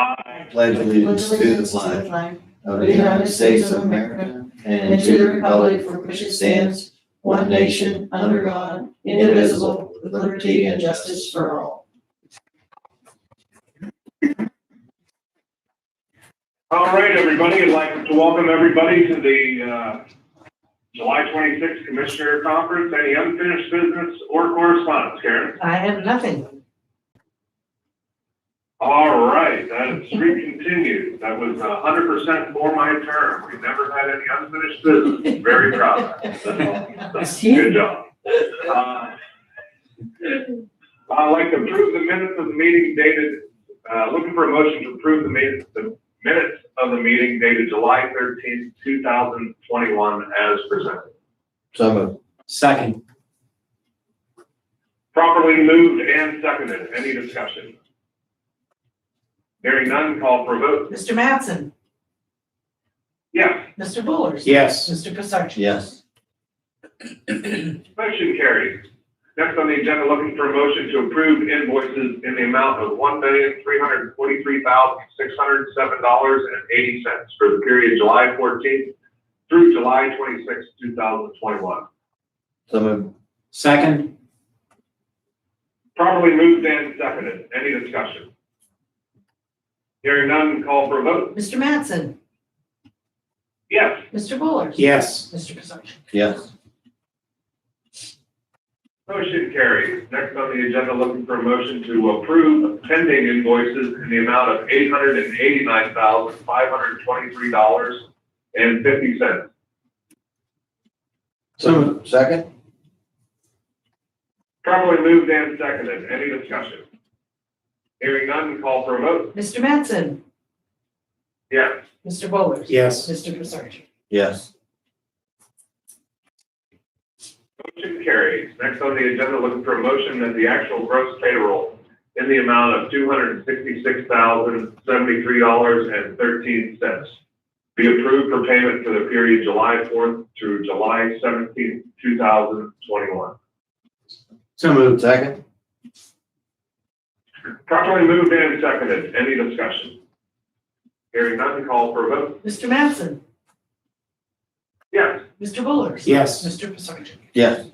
I pledge allegiance to the flag of the United States of America and to the republic for which it stands, one nation, under God, indivisible, with liberty and justice for all. All right, everybody, I'd like to welcome everybody to the July 26th Commissioner Conference. Any unfinished business or correspondence, Karen? I have nothing. All right, that is continued. That was 100% for my term. We never had any unfinished business. Very proud of that. Good job. I'd like to approve the minutes of the meeting dated, looking for a motion to approve the minutes of the meeting dated July 13th, 2021 as presented. So moved. Second. Properly moved and seconded. Any discussion? Hearing none, call for a vote. Mr. Mattson, Yes, Mr. Bullers. Yes. Mr. Pisarcik. Yes. motion carries. Next on the agenda, looking for a motion to approve invoices in the amount of $1,343,607.80 for the period July 14th through July 26th, 2021. So moved. Second. Properly moved and seconded. Any discussion? Hearing none, call for a vote. Mr. Mattson, Yes, Mr. Bullers. Yes. Mr. Pisarcik. Yes. motion carries. Next on the agenda, looking for a motion to approve pending invoices in the amount of $889,523.50. So moved. Second? Properly moved and seconded. Any discussion? Hearing none, call for a vote. Mr. Mattson, Yes, Mr. Bullers. Yes. Mr. Pisarcik. Yes. motion carries. Next on the agenda, looking for a motion that the actual gross payroll in the amount of $266,073.13 be approved for payment for the period July 4th through July 17th, 2021. So moved. Second? Properly moved and seconded. Any discussion? Hearing none, call for a vote. Mr. Mattson, Yes, Mr. Bullers. Yes. Mr. Pisarcik. Yes.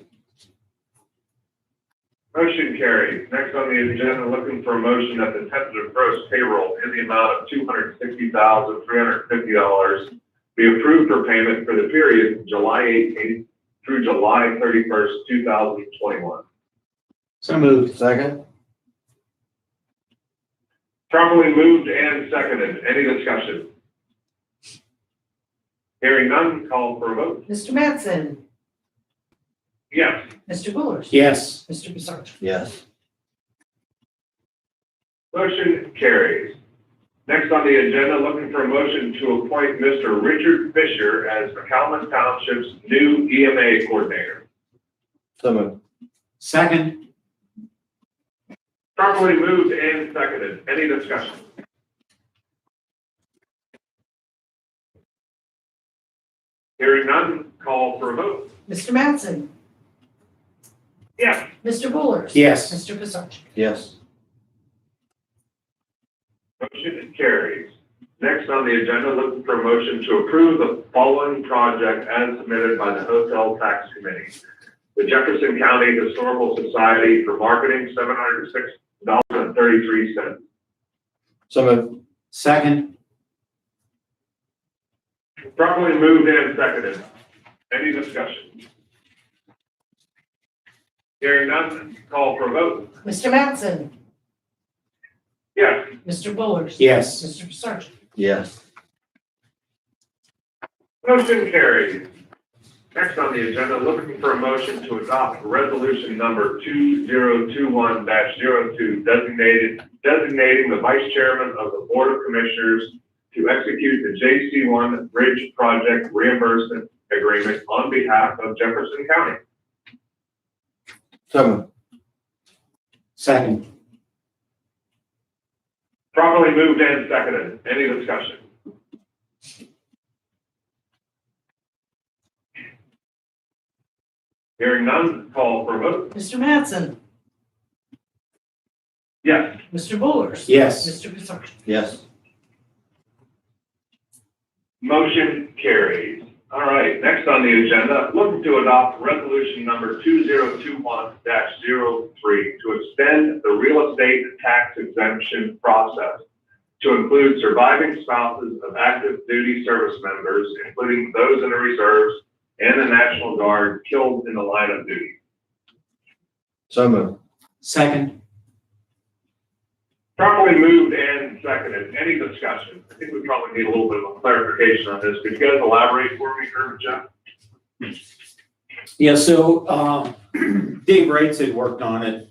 motion carries. Next on the agenda, looking for a motion that the tentative gross payroll in the amount of $260,350 be approved for payment for the period July 18th through July 31st, 2021. So moved. Second? Properly moved and seconded. Any discussion? Hearing none, call for a vote. Mr. Mattson, Yes, Mr. Bullers. Yes. Mr. Pisarcik. Yes. motion carries. Next on the agenda, looking for a motion to appoint Mr. Richard Fisher as McAllen Township's new EMA coordinator. So moved. Second. Properly moved and seconded. Any discussion? Hearing none, call for a vote. Mr. Mattson, Yes, Mr. Bullers. Yes. Mr. Pisarcik. Yes. motion carries. Next on the agenda, looking for a motion to approve the following project as submitted by the Hotel Tax Committee. The Jefferson County Historical Society for marketing, $706.33. So moved. Second. Properly moved and seconded. Any discussion? Hearing none, call for a vote. Mr. Mattson, Yes, Mr. Bullers. Yes. Mr. Pisarcik. Yes. motion carries. Next on the agenda, looking for a motion to adopt resolution number 2021-02 designating the vice chairman of the Board of Commissioners to execute the JC1 Bridge Project reimbursement agreement on behalf of Jefferson County. So moved. Second. Properly moved and seconded. Any discussion? Hearing none, call for a vote. Mr. Mattson, Yes. Mr. Bullers. Yes. Mr. Pisarcik. Yes. Motion carries. All right, next on the agenda, looking to adopt resolution number 2021-03 to extend the real estate tax exemption process to include surviving spouses of active duty service members, including those in the reserves and the National Guard killed in the line of duty. So moved. Second. Properly moved and seconded. Any discussion? I think we probably need a little bit of a clarification on this. Could you guys elaborate for me, Herb and Jeff? Yeah, so, Dave Wrights had worked on it,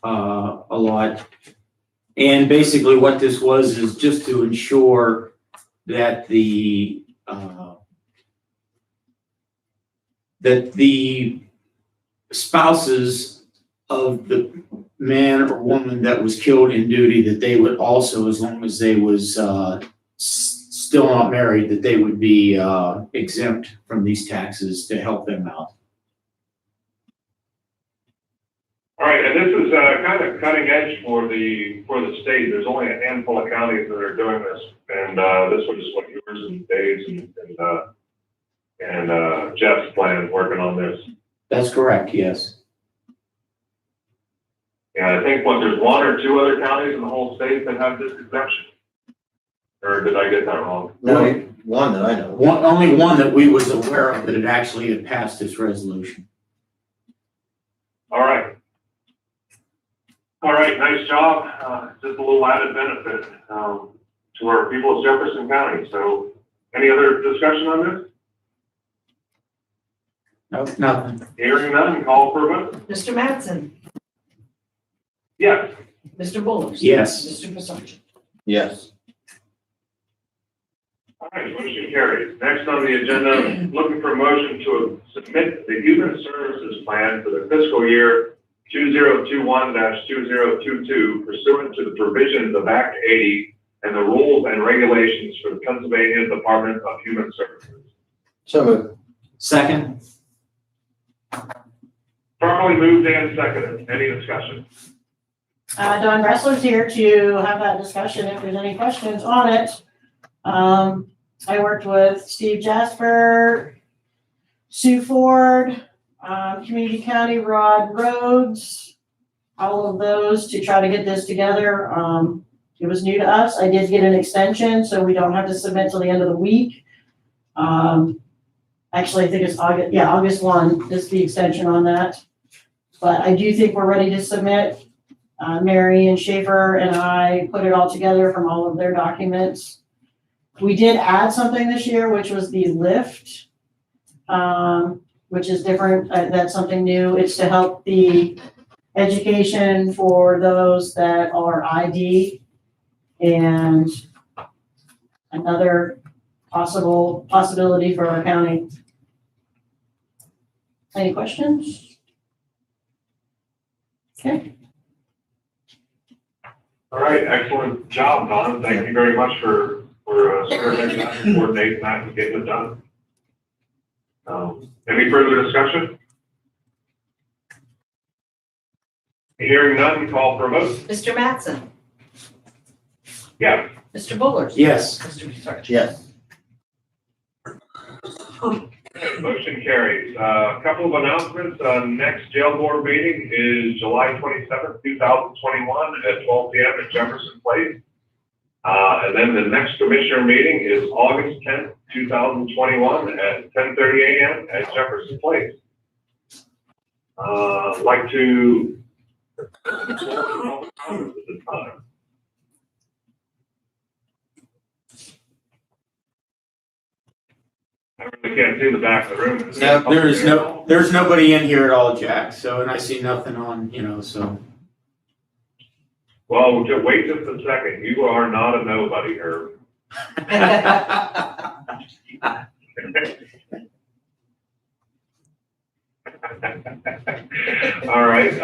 a lot. And basically what this was is just to ensure that the spouses of the man or woman that was killed in duty, that they would also, as long as they was, still not married, that they would be, exempt from these taxes to help them out. All right, and this is kind of cutting edge for the state. There's only a handful of counties that are doing this, and this was just what yours and Dave's and Jeff's plan working on this. That's correct, yes. And I think there's one or two other counties in the whole state that have this exemption. Or did I get that wrong? No, one that I know. Only one that we was aware of that had actually had passed this resolution. All right. All right, nice job. Just a little added benefit to our people of Jefferson County. So any other discussion on this? Nope, nothing. Hearing none, call for a vote. Mr. Mattson? Yes. Mr. Bullers? Yes. Mr. Prisarchi? Yes. All right, motion carries. Next on the agenda, looking for a motion to submit the Human Services Plan for the fiscal year 2021-2022 pursuant to the provisions of Act 80 and the rules and regulations for the Pennsylvania Department of Human Services. So moved. Second. Properly moved and seconded. Any discussion? Don Ressler's here to have that discussion if there's any questions on it. I worked with Steve Jasper, Sue Ford, Community County, Rod Rhodes, all of those to try to get this together. It was new to us. I did get an extension, so we don't have to submit till the end of the week. Actually, I think it's August 1 is the extension on that. But I do think we're ready to submit. Mary and Schaefer and I put it all together from all of their documents. We did add something this year, which was the lift, which is different. That's something new. It's to help the education for those that are ID and another possibility for our county. Any questions? Okay. All right, excellent job, Don. Thank you very much for spearheading that and coordinating that and getting it done. Any further discussion? Hearing none, call for a vote. Mr. Mattson? Yes. Mr. Bullers? Yes. Mr. Prisarchi? Yes. Motion carries. A couple of announcements. Next jail board meeting is July 27th, 2021 at 12 p.m. at Jefferson Place. And then the next commissioner meeting is August 10th, 2021 at 10:30 a.m. at Jefferson Place. I'd like to at this time. I really can't see the back of the room. There's nobody in here at all, Jack, so, and I see nothing on, so. Well, we'll just wait just a second. You are not a nobody, Herb. All right.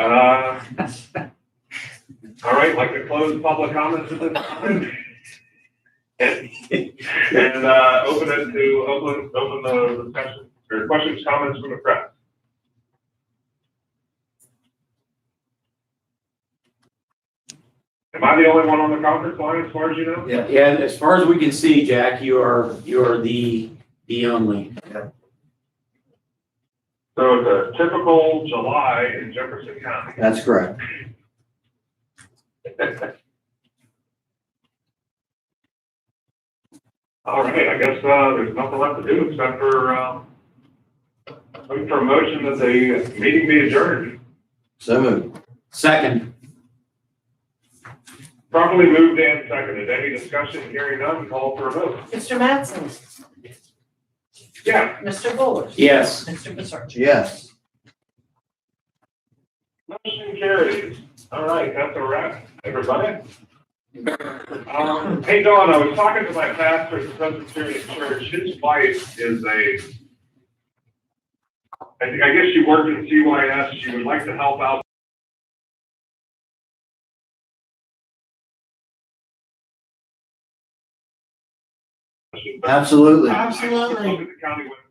All right, like to close public comments at this time. And open it to open the discussion or questions, comments from the press. Am I I the only one on the conference line as far as you know? Yeah. Yeah, as far as we can see, Jack, you are the only. So it's a typical July in Jefferson County. That's correct. All right, I guess, there's nothing left to do except for, looking for a motion that the meeting be adjourned. So moved. Second, Properly moved and seconded. Any discussion? Hearing none, call for a vote. Mr. Mattson? Yeah, Mr. Bullish? yes. Mr. Pacerno? Yes. motion carries. All right, that's a wrap, everybody. Hey, Don, I was talking to my pastor at the Presbyterian Church. His wife is I guess she worked in CYS. She would like to help out. Absolutely. Absolutely. The county went